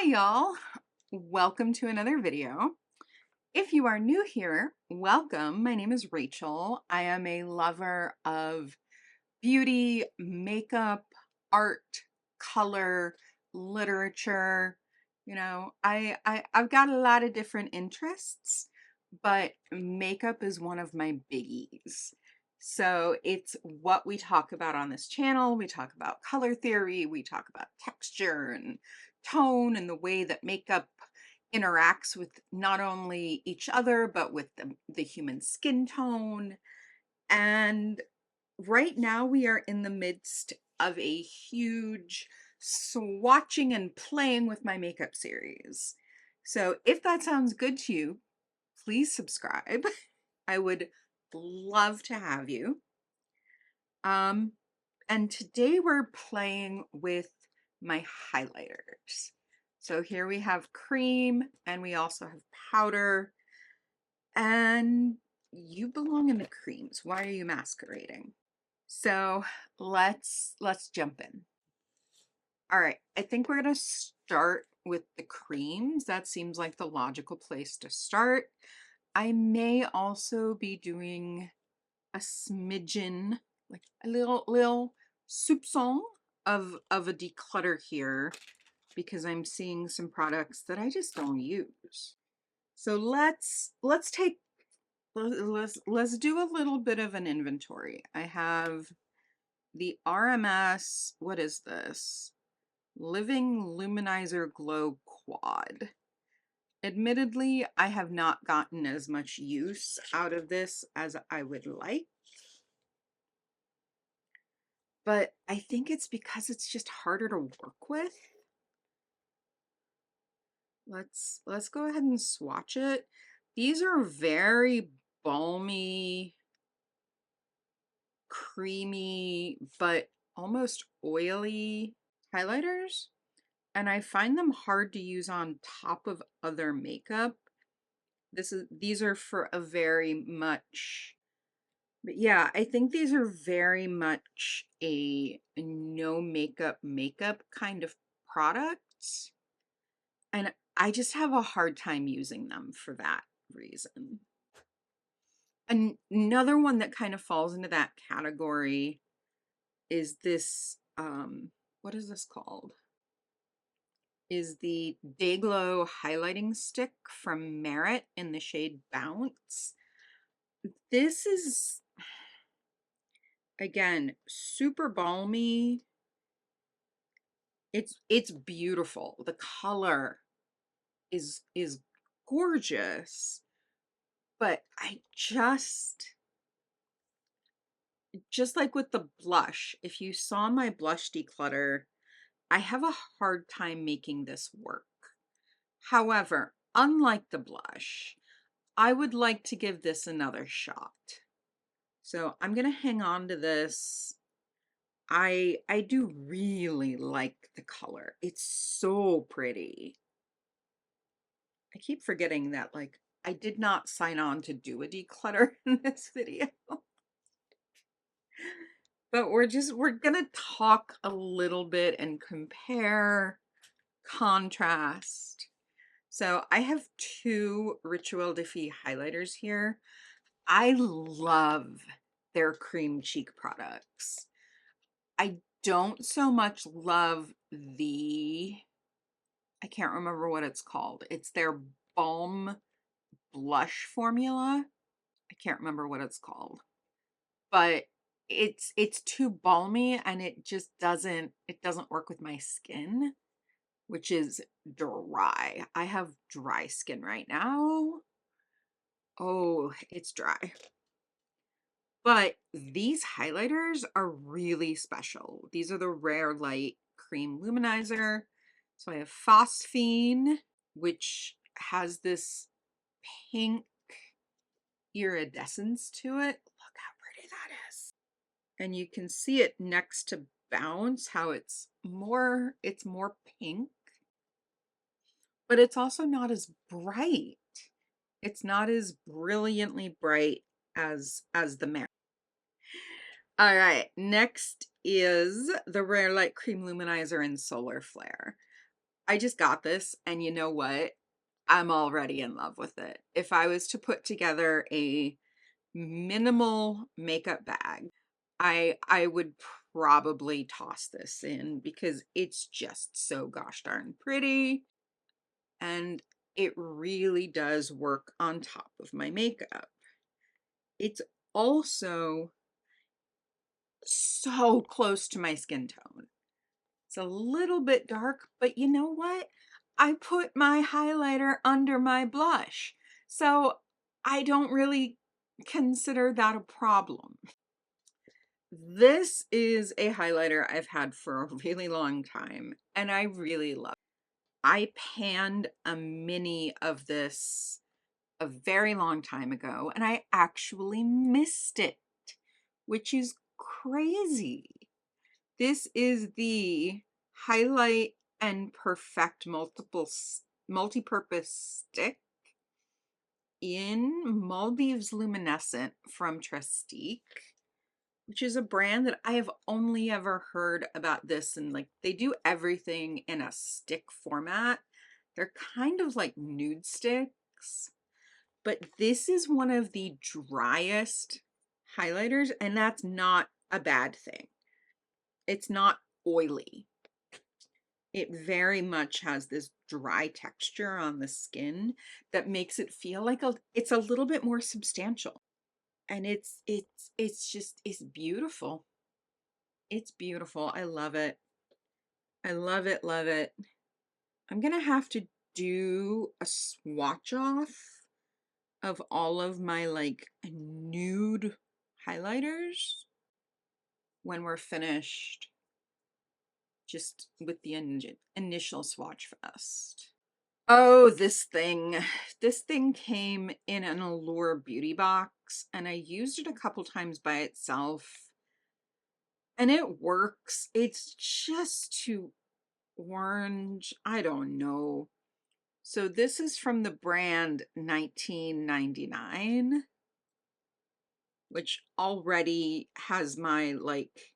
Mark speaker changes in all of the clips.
Speaker 1: Hi y'all, welcome to another video. If you are new here, welcome. My name is Rachel. I am a lover of beauty, makeup, art, color, literature. I've got a lot of different interests, but makeup is one of my biggies. So it's what we talk about on this channel. We talk about color theory, we talk about texture and tone and the way that makeup interacts with not only each other, but with the human skin tone. And right now we are in the midst of a huge swatching and playing with my makeup series. So if that sounds good to you, please subscribe. I would love to have you. And today we're playing with my highlighters. So here we have cream and we also have powder, and you belong in the creams. Why are you masquerading? So let's jump in. All right, I think we're gonna start with the creams. That seems like the logical place to start. I may also be doing a smidgen, like a little soupçon of a declutter here, because I'm seeing some products that I just don't use. So let's do a little bit of an inventory. I have the RMS, what is this? Living Luminizer Glow Quad. Admittedly, I have not gotten as much use out of this as I would like, but I think it's because it's just harder to work with. Let's go ahead and swatch it. These are very balmy, creamy, but almost oily highlighters. And I find them hard to use on top of other makeup. These are for a very much, but yeah, I think these are very much a no makeup kind of products. And I just have a hard time using them for that reason. Another one that kind of falls into that category is this, what is this called? Is the Dayglow highlighting stick from Merit in the shade Bounce. This is, again, super balmy. It's beautiful. The color is gorgeous, but I just like with the blush, if you saw my blush declutter, I have a hard time making this work. However, unlike the blush, I would like to give this another shot. So I'm gonna hang on to this. I do really like the color. It's so pretty. I keep forgetting that, like, I did not sign on to do a declutter in this video. But we're gonna talk a little bit and compare, contrast. So I have two Rituele de Fille highlighters here. I love their cream cheek products. I don't so much love I can't remember what it's called. It's their balm blush formula. I can't remember what it's called, but it's too balmy and it doesn't work with my skin, which is dry. I have dry skin right now. Oh, it's dry. But these highlighters are really special. These are the Rare Light Cream Luminizer. So I have Phosphine, which has this pink iridescence to it. Look how pretty that is. And you can see it next to Bounce, how it's more pink, but it's also not as bright. It's not as brilliantly bright as the Merit. All right, next is the Rare Light Cream Luminizer in Solar Flare. I just got this, and you know what? I'm already in love with it. If I was to put together a minimal makeup bag, I would probably toss this in because it's just so gosh darn pretty, and it really does work on top of my makeup. It's also so close to my skin tone. It's a little bit dark, but you know what? I put my highlighter under my blush, so I don't really consider that a problem. This is a highlighter I've had for a really long time, and I really love it. I panned a mini of this a very long time ago, and I actually missed it, which is crazy. This is the Highlight and Perfect multi-purpose stick in Maldives Luminescent from Trestique, which is a brand that I have only ever heard about this, and like they do everything in a stick format. They're kind of like nude sticks, but this is one of the driest highlighters, and that's not a bad thing. It's not oily. It very much has this dry texture on the skin that makes it feel like it's a little bit more substantial. And it's beautiful. It's beautiful. I love it. I love it, love it. I'm gonna have to do a swatch off of all of my like nude highlighters when we're finished, just with the initial swatch fest. Oh, this thing. This thing came in an Allure beauty box, and I used it a couple times by itself, and it works. It's just too orange. I don't know. So this is from the brand 1999, which already has my like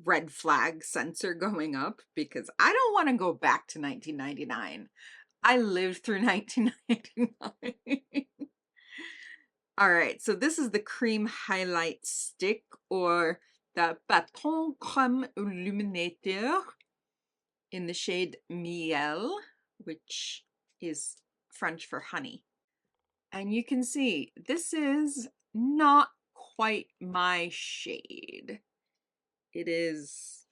Speaker 1: red flag sensor going up because I don't want to go back to 1999. I lived through 1999. All right, so this is the cream highlight stick, or the Patron Crème Illuminateur in the shade Miel, which is French for honey. And you can see this is not quite my shade. It is,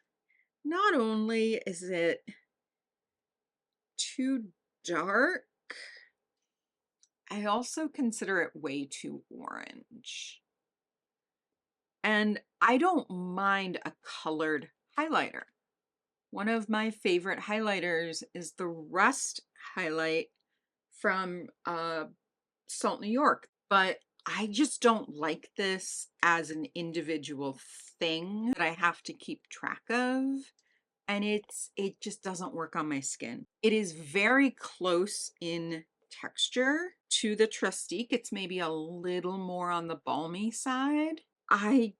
Speaker 1: not only is it too dark, I also consider it way too orange. And I don't mind a colored highlighter. One of my favorite highlighters is the Rust highlight from Salt, New York, but I just don't like this as an individual thing that I have to keep track of. And it just doesn't work on my skin. It is very close in texture to the Trestique. It's maybe a little more on the balmy side. I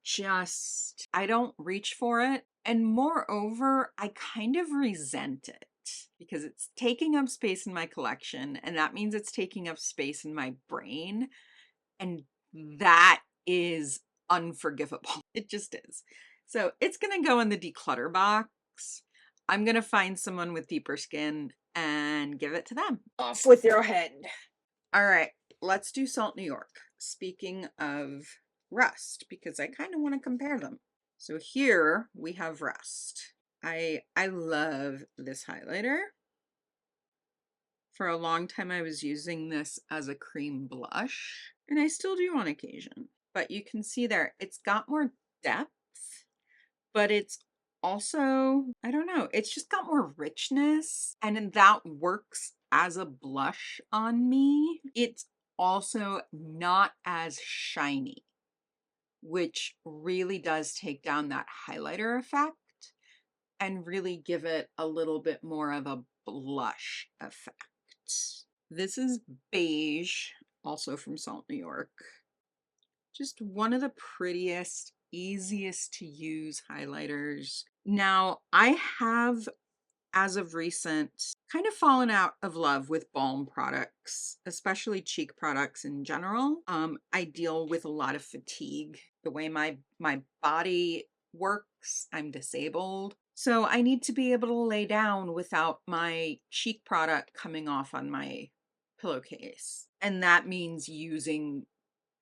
Speaker 1: don't reach for it. And moreover, I kind of resent it because it's taking up space in my collection, and that means it's taking up space in my brain. And that is unforgivable. It just is. So it's going to go in the declutter box. I'm going to find someone with deeper skin and give it to them. Off with your head. All right, let's do Salt, New York. Speaking of Rust, because I kind of want to compare them. So here we have Rust. I love this highlighter. For a long time, I was using this as a cream blush, and I still do on occasion. But you can see there, it's got more depth, but it's also, I don't know, it's just got more richness, and that works as a blush on me. It's also not as shiny, which really does take down that highlighter effect and really give it a little bit more of a blush effect. This is Beige, also from Salt, New York. Just one of the prettiest, easiest to use highlighters. Now, I have as of recent, kind of fallen out of love with balm products, especially cheek products in general. I deal with a lot of fatigue. The way my body works, I'm disabled. So I need to be able to lay down without my cheek product coming off on my pillowcase. And that means using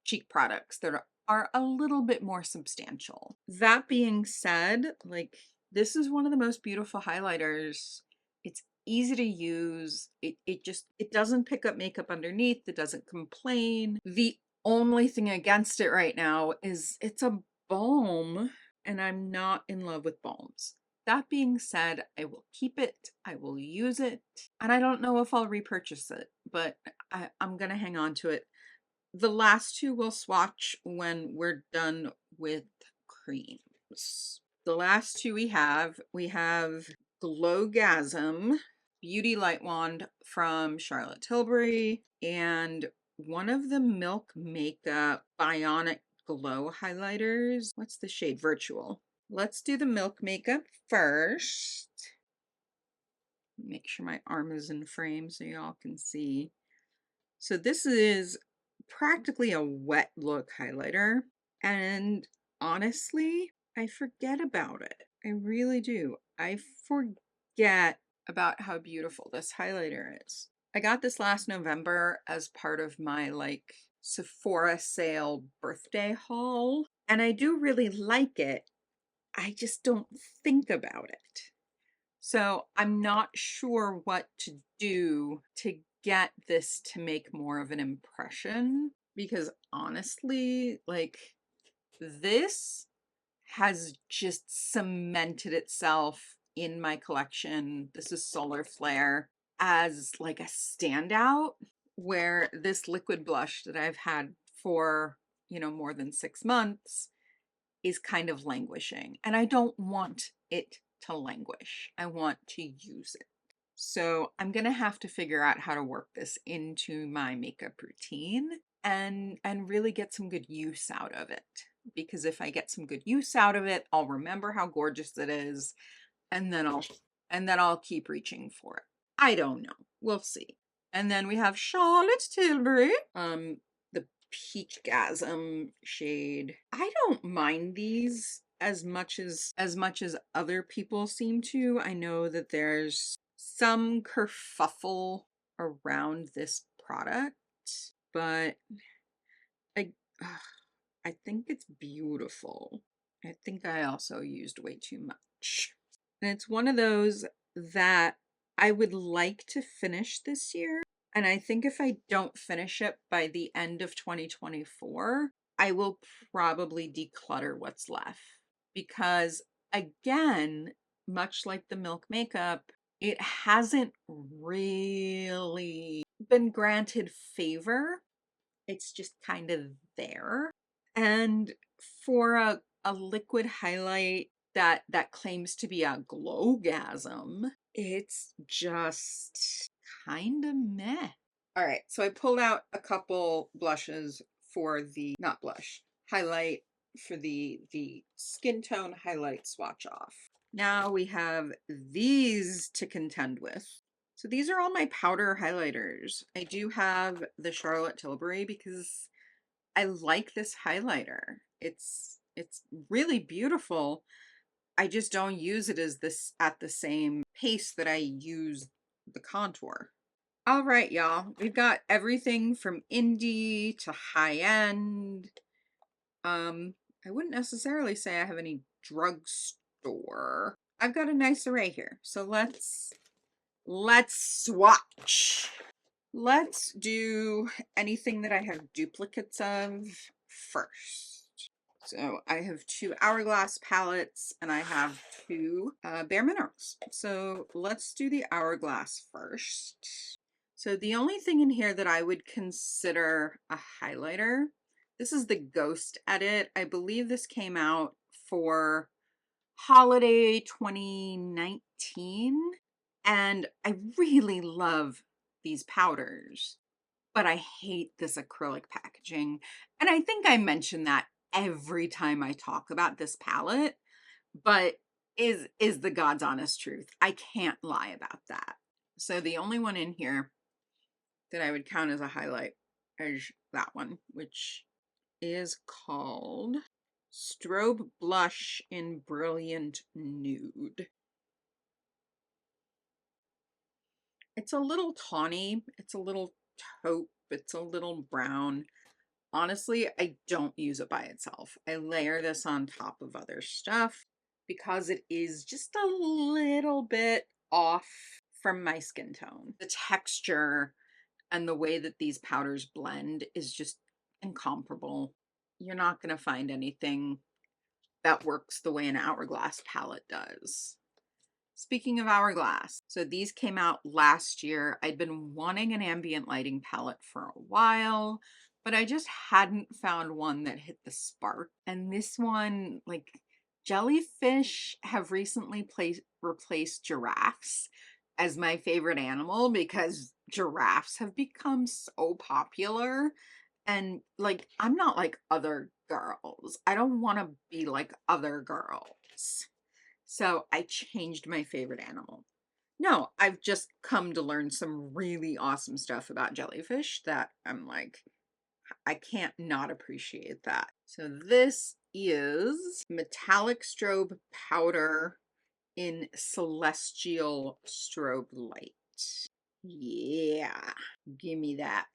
Speaker 1: cheek products that are a little bit more substantial. That being said, like, this is one of the most beautiful highlighters. It's easy to use. It doesn't pick up makeup underneath. It doesn't complain. The only thing against it right now is it's a balm, and I'm not in love with balms. That being said, I will keep it, I will use it, and I don't know if I'll repurchase it, but I'm gonna hang on to it. The last two we'll swatch when we're done with creams. The last two we have Glowgasm Beauty Light Wand from Charlotte Tilbury, and one of the Milk Makeup Bionic Glow highlighters. What's the shade? Virtual. Let's do the Milk Makeup first. Make sure my arm is in frame so y'all can see. So this is practically a wet look highlighter, and honestly, I forget about it. I really do. I forget about how beautiful this highlighter is. I got this last November as part of my like Sephora sale birthday haul, and I do really like it. I just don't think about it. So I'm not sure what to do to get this to make more of an impression, because honestly, like, this has just cemented itself in my collection. This is Solar Flare as like a standout, where this liquid blush that I've had for, more than 6 months is kind of languishing, and I don't want it to languish. I want to use it. So I'm gonna have to figure out how to work this into my makeup routine and really get some good use out of it. Because if I get some good use out of it, I'll remember how gorgeous it is, and then I'll keep reaching for it. I don't know. We'll see. And then we have Charlotte Tilbury, the Peachgasm shade. I don't mind these as much as other people seem to. I know that there's some kerfuffle around this product, but I I think it's beautiful. I think I also used way too much. And it's one of those that I would like to finish this year. And I think if I don't finish it by the end of 2024, I will probably declutter what's left. Because again, much like the Milk Makeup, it hasn't really been granted favor. It's just kind of there. And for a liquid highlight that claims to be a glowgasm, it's just kind of meh. All right, so I pulled out a couple blushes for the, not blush, highlight for the skin tone highlight swatch off. Now we have these to contend with. So these are all my powder highlighters. I do have the Charlotte Tilbury because I like this highlighter. It's really beautiful. I just don't use it as this at the same pace that I use the contour. All right, y'all. We've got everything from indie to high end. I wouldn't necessarily say I have any drugstore. I've got a nice array here. So let's swatch. Let's do anything that I have duplicates of first. So I have 2 Hourglass palettes and I have 2 Bare Minerals. So let's do the Hourglass first. So the only thing in here that I would consider a highlighter, this is the Ghost Edit. I believe this came out for holiday 2019. And I really love these powders, but I hate this acrylic packaging. And I think I mention that every time I talk about this palette, but is the God's honest truth. I can't lie about that. So the only one in here that I would count as a highlight is that one, which is called Strobe Blush in Brilliant Nude. It's a little tawny, it's a little taupe, it's a little brown. Honestly, I don't use it by itself. I layer this on top of other stuff because it is just a little bit off from my skin tone. The texture and the way that these powders blend is just incomparable. You're not going to find anything that works the way an Hourglass palette does. Speaking of Hourglass, so these came out last year. I'd been wanting an ambient lighting palette for a while, but I just hadn't found one that hit the spark. And this one, like, jellyfish have recently replaced giraffes as my favorite animal because giraffes have become so popular. And like, I'm not like other girls. I don't want to be like other girls. So I changed my favorite animal. No, I've just come to learn some really awesome stuff about jellyfish that I'm like, I can't not appreciate that. So this is metallic strobe powder in celestial strobe light. Yeah, give me that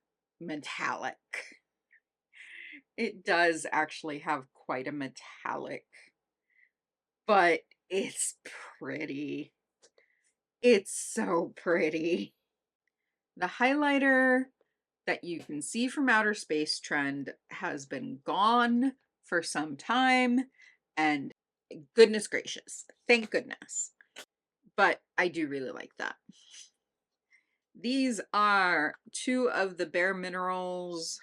Speaker 1: metallic. It does actually have quite a metallic, but it's pretty. It's so pretty. The highlighter that you can see from Outer Space Trend has been gone for some time, and goodness gracious, thank goodness. But I do really like that. These are two of the Bare Minerals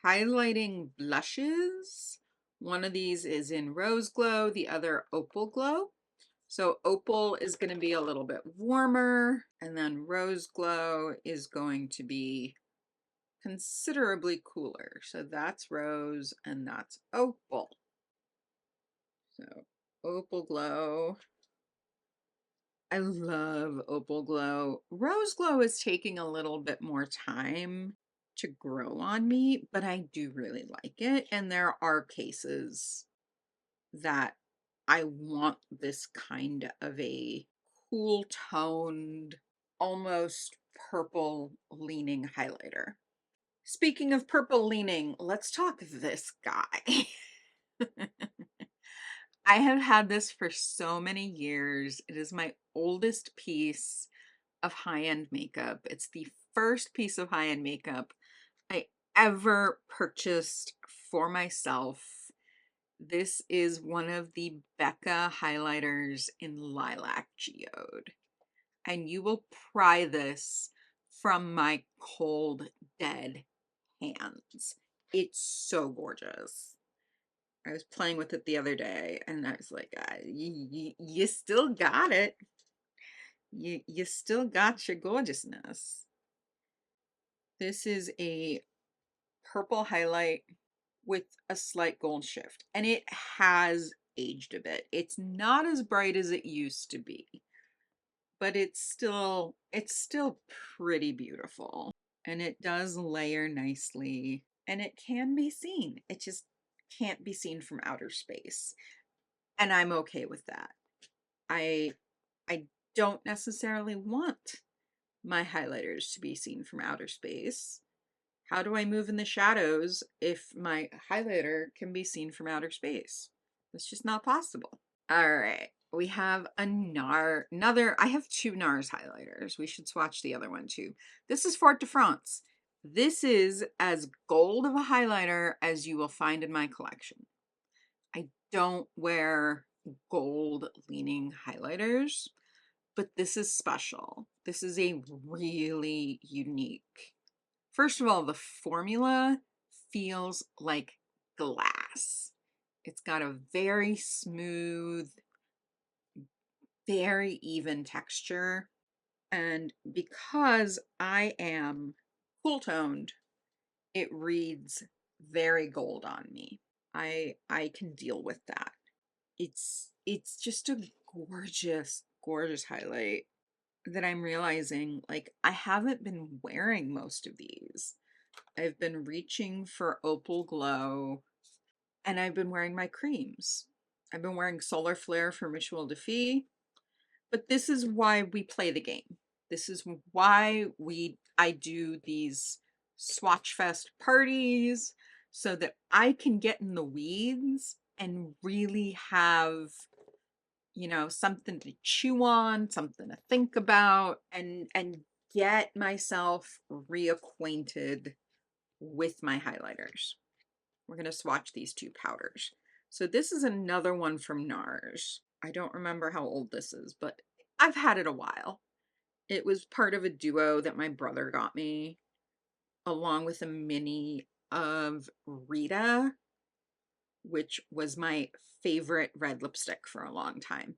Speaker 1: highlighting blushes. One of these is in Rose Glow, the other Opal Glow. So Opal is going to be a little bit warmer, and then Rose Glow is going to be considerably cooler. So that's Rose and that's Opal. So Opal Glow. I love Opal Glow. Rose Glow is taking a little bit more time to grow on me, but I do really like it. And there are cases that I want this kind of a cool toned, almost purple leaning highlighter. Speaking of purple leaning, let's talk this guy. I have had this for so many years. It is my oldest piece of high-end makeup. It's the first piece of high-end makeup I ever purchased for myself. This is one of the Becca highlighters in Lilac Geode. And you will pry this from my cold, dead hands. It's so gorgeous. I was playing with it the other day and I was like, you still got it. You still got your gorgeousness. This is a purple highlight with a slight gold shift, and it has aged a bit. It's not as bright as it used to be, but it's still pretty beautiful, and it does layer nicely, and it can be seen. It just can't be seen from outer space, and I'm okay with that. I don't necessarily want my highlighters to be seen from outer space. How do I move in the shadows if my highlighter can be seen from outer space? It's just not possible. All right, we have another, I have two NARS highlighters. We should swatch the other one too. This is Fort de France. This is as gold of a highlighter as you will find in my collection. I don't wear gold leaning highlighters, but this is special. This is a really unique. First of all, the formula feels like glass. It's got a very smooth, very even texture. And because I am cool toned, it reads very gold on me. I can deal with that. It's just a gorgeous, gorgeous highlight that I'm realizing, like, I haven't been wearing most of these. I've been reaching for Opal Glow, and I've been wearing my creams. I've been wearing Solar Flare from Rituele de Fille, but this is why we play the game. This is why I do these Swatch Fest parties, so that I can get in the weeds and really have, you know, something to chew on, something to think about, and get myself reacquainted with my highlighters. We're going to swatch these two powders. So this is another one from NARS. I don't remember how old this is, but I've had it a while. It was part of a duo that my brother got me, along with a mini of Rita, which was my favorite red lipstick for a long time.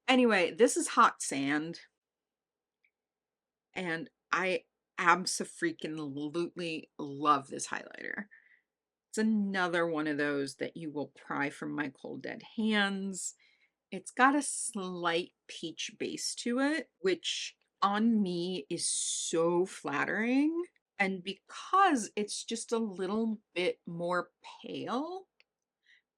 Speaker 1: Anyway, this is Hot Sand, and I abso-freaking-lutely love this highlighter. It's another one of those that you will pry from my cold dead hands. It's got a slight peach base to it, which on me is so flattering. And because it's just a little bit more pale,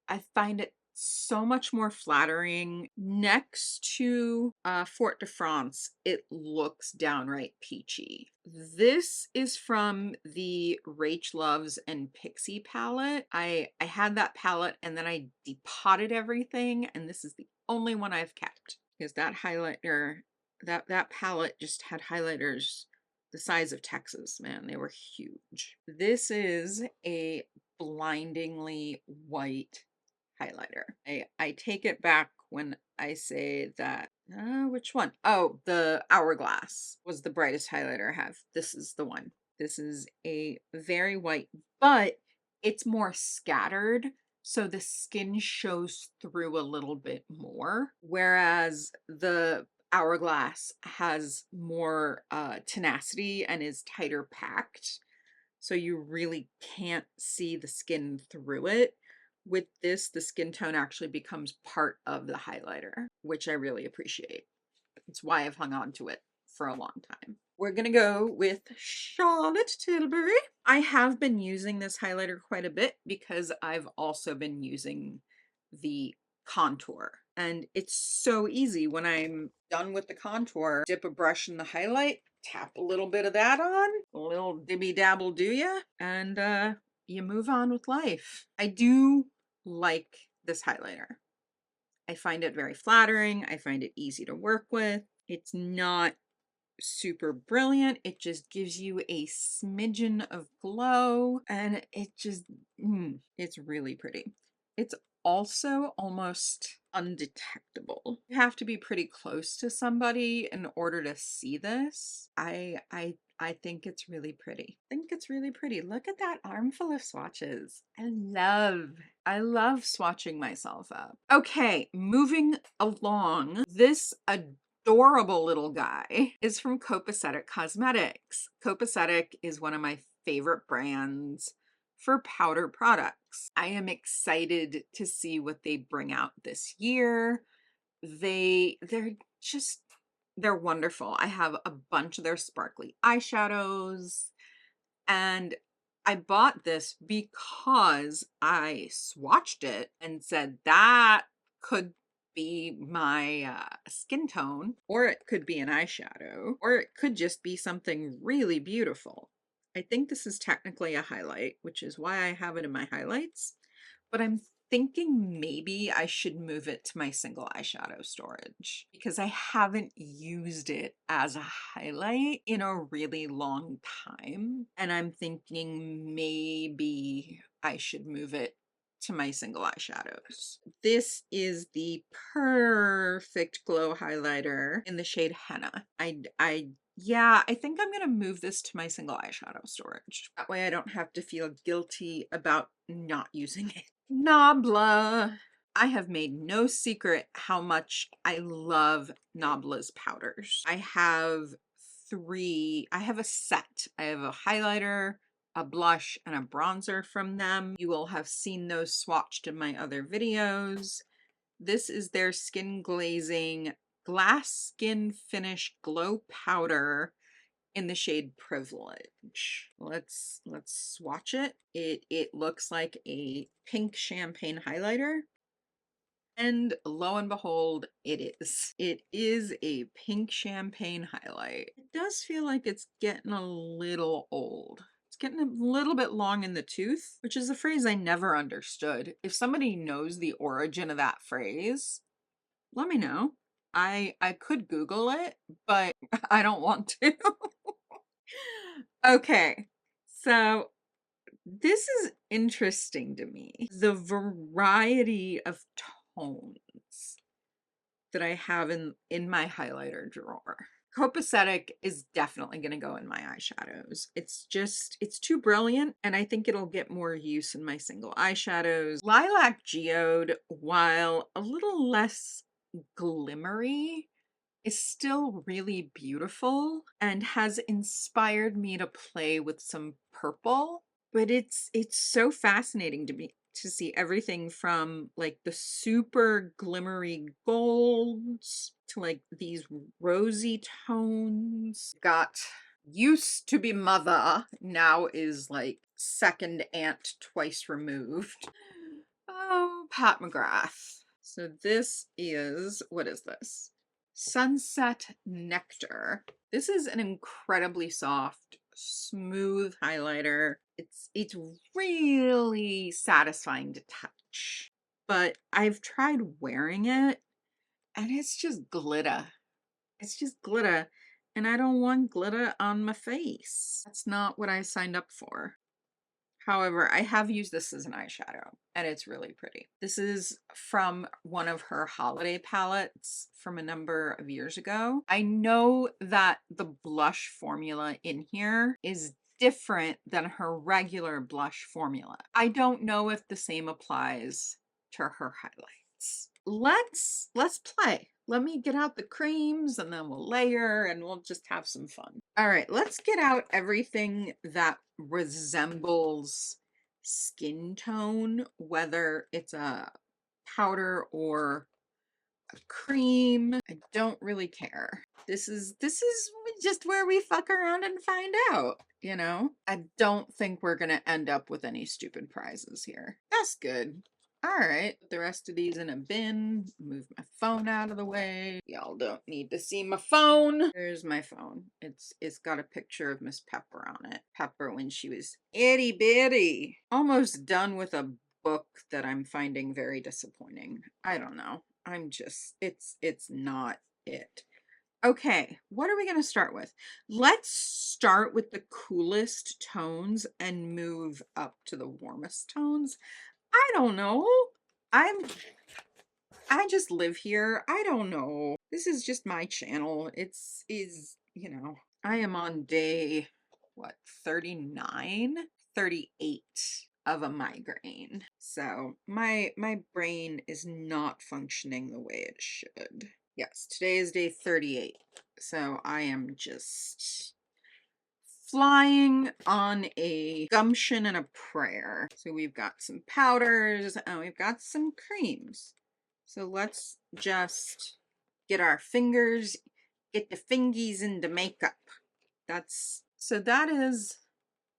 Speaker 1: I find it so much more flattering. Next to Fort de France, it looks downright peachy. This is from the Rach Loves and Pixie palette. I had that palette and then I depotted everything, and this is the only one I've kept, because that highlighter, that palette just had highlighters the size of Texas, man. They were huge. This is a blindingly white highlighter. I take it back when I say that, which one? Oh, the Hourglass was the brightest highlighter I have. This is the one. This is a very white, but it's more scattered, so the skin shows through a little bit more, whereas the Hourglass has more tenacity and is tighter packed, so you really can't see the skin through it. With this, the skin tone actually becomes part of the highlighter, which I really appreciate. It's why I've hung on to it for a long time. We're gonna go with Charlotte Tilbury. I have been using this highlighter quite a bit because I've also been using the contour. And it's so easy when I'm done with the contour, dip a brush in the highlight, tap a little bit of that on, a little dibby dabble do ya, and you move on with life. I do like this highlighter. I find it very flattering. I find it easy to work with. It's not super brilliant. It just gives you a smidgen of glow, and it just, it's really pretty. It's also almost undetectable. You have to be pretty close to somebody in order to see this. I think it's really pretty. I think it's really pretty. Look at that armful of swatches. I love swatching myself up. Okay, moving along. This adorable little guy is from Copacetic Cosmetics. Copacetic is one of my favorite brands for powder products. I am excited to see what they bring out this year. They're wonderful. I have a bunch of their sparkly eyeshadows, and I bought this because I swatched it and said that could be my skin tone, or it could be an eyeshadow, or it could just be something really beautiful. I think this is technically a highlight, which is why I have it in my highlights, but I'm thinking maybe I should move it to my single eyeshadow storage, because I haven't used it as a highlight in a really long time. And I'm thinking maybe I should move it to my single eyeshadows. This is the perfect glow highlighter in the shade Henna. Yeah, I think I'm gonna move this to my single eyeshadow storage. That way I don't have to feel guilty about not using it. Nabla. I have made no secret how much I love Nabla's powders. I have a set. I have a highlighter, a blush, and a bronzer from them. You will have seen those swatched in my other videos. This is their Skin Glazing Glass Skin Finish Glow Powder in the shade Privilege. Let's swatch it. It looks like a pink champagne highlighter. And lo and behold, it is. It is a pink champagne highlight. It does feel like it's getting a little old. It's getting a little bit long in the tooth, which is a phrase I never understood. If somebody knows the origin of that phrase, let me know. I could Google it, but I don't want to. Okay, so this is interesting to me. The variety of tones that I have in my highlighter drawer. Copacetic is definitely going to go in my eyeshadows. It's too brilliant, and I think it'll get more use in my single eyeshadows. Lilac Geode, while a little less glimmery, is still really beautiful and has inspired me to play with some purple. But it's so fascinating to me to see everything from like the super glimmery golds to like these rosy tones. Got used to be mother, now is like second aunt twice removed. Oh, Pat McGrath. So this is, what is this? Sunset Nectar. This is an incredibly soft, smooth highlighter. It's really satisfying to touch, but I've tried wearing it and it's just glitter. It's just glitter, and I don't want glitter on my face. That's not what I signed up for. However, I have used this as an eyeshadow, and it's really pretty. This is from one of her holiday palettes from a number of years ago. I know that the blush formula in here is different than her regular blush formula. I don't know if the same applies to her highlights. Let's play. Let me get out the creams and then we'll layer and we'll just have some fun. All right, let's get out everything that resembles skin tone, whether it's a powder or a cream. I don't really care. This is just where we fuck around and find out, you know? I don't think we're gonna end up with any stupid prizes here. That's good. All right, put the rest of these in a bin, move my phone out of the way. Y'all don't need to see my phone. There's my phone. It's got a picture of Miss Pepper on it. Pepper when she was itty bitty. Almost done with a book that I'm finding very disappointing. I don't know. I'm just, it's not it. Okay, what are we going to start with? Let's start with the coolest tones and move up to the warmest tones. I don't know. I just live here. I don't know. This is just my channel. You know, I am on day, what, 39? 38 of a migraine. So my brain is not functioning the way it should. Yes, today is day 38. So I am just flying on a gumption and a prayer. So we've got some powders and we've got some creams. So let's just get our fingers, get the fingies into makeup. So that is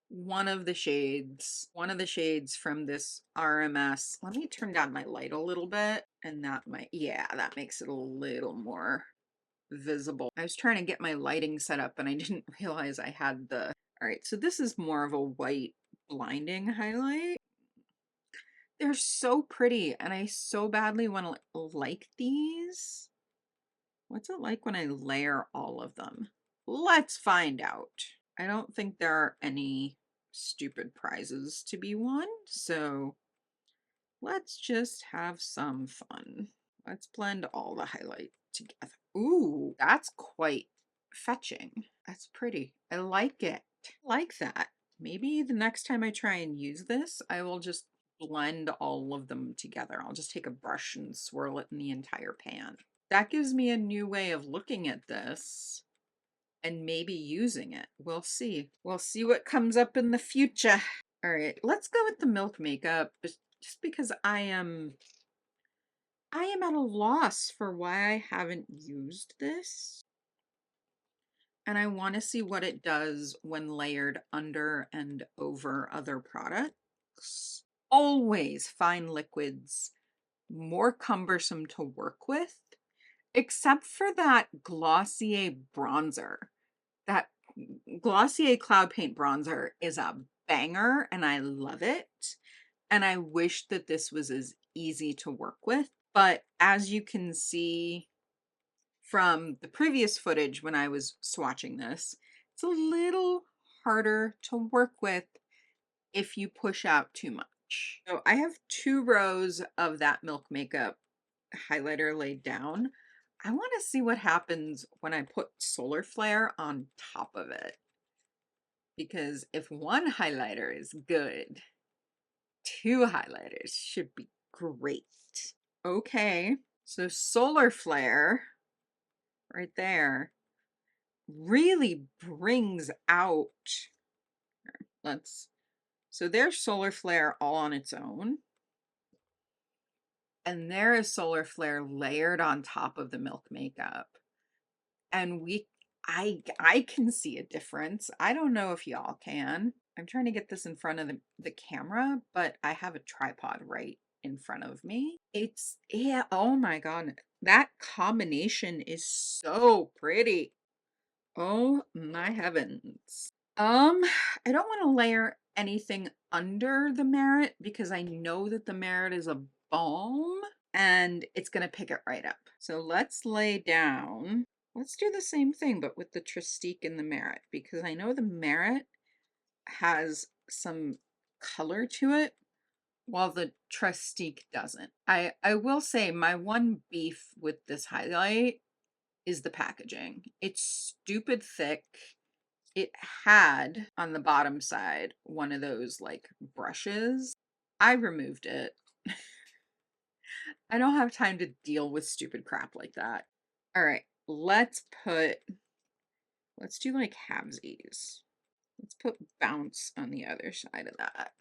Speaker 1: one of the shades from this RMS. Let me turn down my light a little bit, and that makes it a little more visible. I was trying to get my lighting set up and I didn't realize I had all right, so this is more of a white blinding highlight. They're so pretty and I so badly want to like these. What's it like when I layer all of them? Let's find out. I don't think there are any stupid prizes to be won, so let's just have some fun. Let's blend all the highlight together. Ooh, that's quite fetching. That's pretty. I like it. I like that. Maybe the next time I try and use this, I will just blend all of them together. I'll just take a brush and swirl it in the entire pan. That gives me a new way of looking at this and maybe using it. We'll see. We'll see what comes up in the future. All right, let's go with the Milk makeup just because I am am at a loss for why I haven't used this. And I want to see what it does when layered under and over other products. Always find liquids more cumbersome to work with, except for that Glossier bronzer. That Glossier Cloud Paint bronzer is a banger and I love it. And I wish that this was as easy to work with. But as you can see from the previous footage when I was swatching this, it's a little harder to work with if you push out too much. So I have 2 rows of that Milk Makeup highlighter laid down. I want to see what happens when I put Solar Flare on top of it. Because if one highlighter is good, 2 highlighters should be great. Okay, so Solar Flare right there really brings out, so there's Solar Flare all on its own. And there is Solar Flare layered on top of the Milk Makeup. And I can see a difference. I don't know if y'all can. I'm trying to get this in front of the camera, but I have a tripod right in front of me. Yeah, oh my God. That combination is so pretty. Oh my heavens. I don't want to layer anything under the Merit because I know that the Merit is a balm and it's going to pick it right up. So let's lay down. Let's do the same thing, but with the Tristique and the Merit, because I know the Merit has some color to it while the Tristique doesn't. I will say my one beef with this highlight is the packaging. It's stupid thick. It had on the bottom side one of those like brushes. I removed it. I don't have time to deal with stupid crap like that. All right, let's do like halvesies. Let's put Bounce on the other side of that.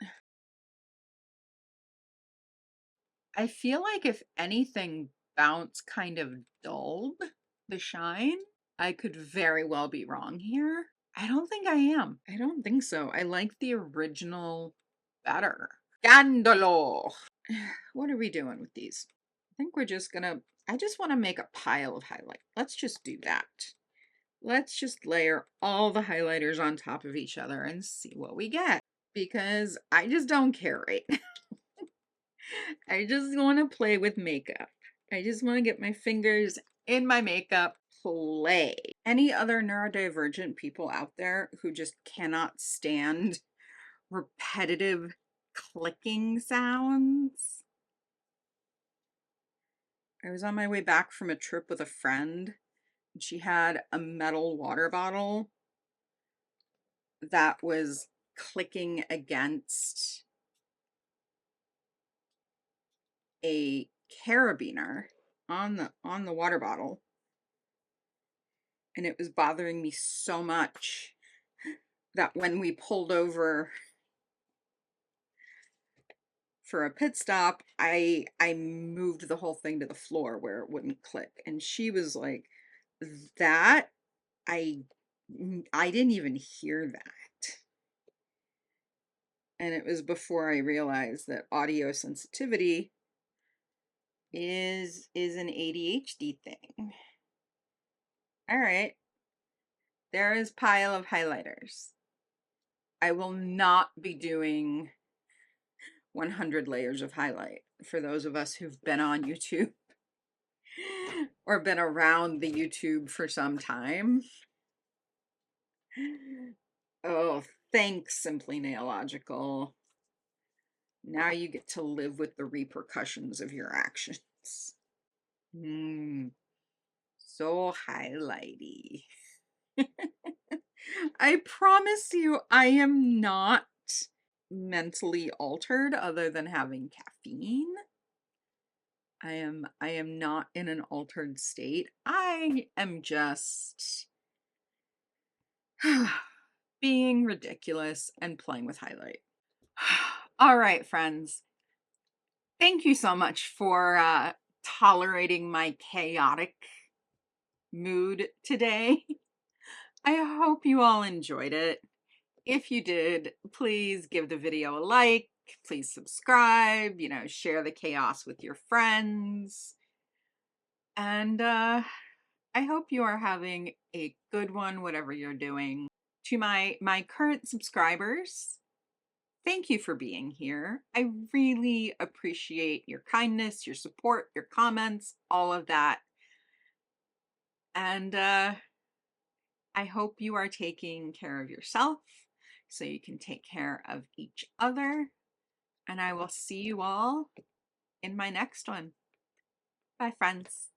Speaker 1: I feel like if anything, Bounce kind of dulled the shine. I could very well be wrong here. I don't think I am. I don't think so. I like the original better. Scandalo! What are we doing with these? I think we're just gonna, I just want to make a pile of highlight. Let's just do that. Let's just layer all the highlighters on top of each other and see what we get. Because I just don't care right now. I just want to play with makeup. I just want to get my fingers in my makeup, play. Any other neurodivergent people out there who just cannot stand repetitive clicking sounds? I was on my way back from a trip with a friend, and she had a metal water bottle that was clicking against a carabiner on the water bottle, and it was bothering me so much that when we pulled over for a pit stop, I moved the whole thing to the floor where it wouldn't click. And she was like, that I didn't even hear that. And it was before I realized that audio sensitivity is an ADHD thing. All right. There is pile of highlighters. I will not be doing 100 layers of highlight for those of us who've been on YouTube or been around the YouTube for some time. Oh, thanks, Simply Nailogical. Now you get to live with the repercussions of your actions. So highlighty. I promise you, I am not mentally altered other than having caffeine. I am not in an altered state. I am just being ridiculous and playing with highlight. All right, friends. Thank you so much for tolerating my chaotic mood today. I hope you all enjoyed it. If you did, please give the video a like, please subscribe, share the chaos with your friends. And I hope you are having a good one, whatever you're doing. To my current subscribers, thank you for being here. I really appreciate your kindness, your support, your comments, all of that. And I hope you are taking care of yourself so you can take care of each other. And I will see you all in my next one. Bye, friends.